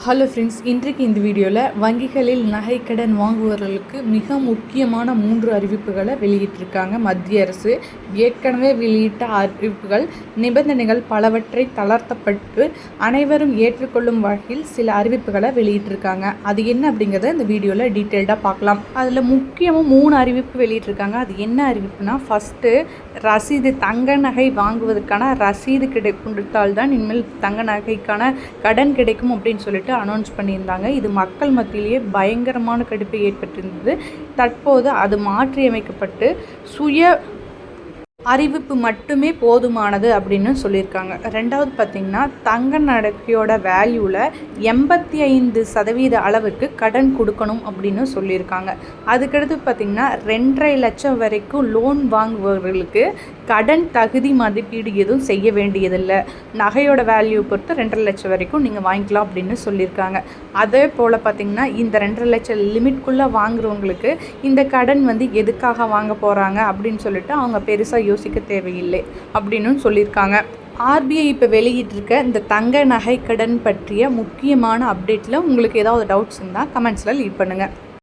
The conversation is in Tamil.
ஹலோ ஃப்ரெண்ட்ஸ், இன்றைக்கு இந்த வீடியோவில் வங்கிகளில் நகை கடன் வாங்குபவர்களுக்கு மிக முக்கியமான 3 அறிவிப்புகளை வெளியிட்டிருக்காங்க மத்திய அரசு. ஏற்கனவே வெளியிட்ட அறிவிப்புகள் நிபந்தனைகள் பலவற்றை தளர்த்தப்பட்டு அனைவரும் ஏற்றுக்கொள்ளும் வகையில் சில அறிவிப்புகளை வெளியிட்டிருக்காங்க. அது என்ன அப்படிங்கிறத இந்த வீடியோவில் டீட்டெயில்டாக பார்க்கலாம். அதில் முக்கியமாக 3 அறிவிப்பு வெளியிட்டிருக்காங்க. அது என்ன அறிவிப்புனா, ஃபஸ்ட்டு ரசீது, தங்க நகை வாங்குவதற்கான ரசீது கொடுத்தால்தான் இனிமேல் தங்க நகைக்கான கடன் கிடைக்கும் அப்படின்னு சொல்லிட்டு அனௌன்ஸ் பண்ணியிருந்தாங்க. இது மக்கள் மத்தியிலேயே பயங்கரமான கடுப்பை ஏற்பட்டிருந்தது. தற்போது அது மாற்றியமைக்கப்பட்டு சுய அறிவிப்பு மட்டுமே போதுமானது அப்படின்னு சொல்லியிருக்காங்க. ரெண்டாவது பார்த்திங்கன்னா, தங்க நகையோட வேல்யூவில் 85% அளவுக்கு கடன் கொடுக்கணும் அப்படின்னு சொல்லியிருக்காங்க. அதுக்கடுத்து பார்த்திங்கன்னா, 2.5 லட்சம் வரைக்கும் லோன் வாங்குபவர்களுக்கு கடன் தகுதி மதிப்பீடு எதுவும் செய்ய வேண்டியதில்லை. நகையோட வேல்யூ பொறுத்து 2.5 லட்சம் வரைக்கும் நீங்கள் வாங்கிக்கலாம் அப்படின்னு சொல்லியிருக்காங்க. அதே போல் பார்த்திங்கன்னா, இந்த 2.5 லட்சம் லிமிட்குள்ளே வாங்குறவங்களுக்கு இந்த கடன் எதுக்காக வாங்க போகிறாங்க அப்படின்னு சொல்லிட்டு அவங்க பெருசாக யோசிக்க தேவையில்லை அப்படின்னு சொல்லியிருக்காங்க. ஆர்பிஐ இப்போ வெளியிட்டிருக்க இந்த தங்க நகை கடன் பற்றிய முக்கியமான அப்டேட்டில் உங்களுக்கு ஏதாவது டவுட்ஸ் இருந்தால் கமெண்ட்ஸில் லீவ் பண்ணுங்கள்.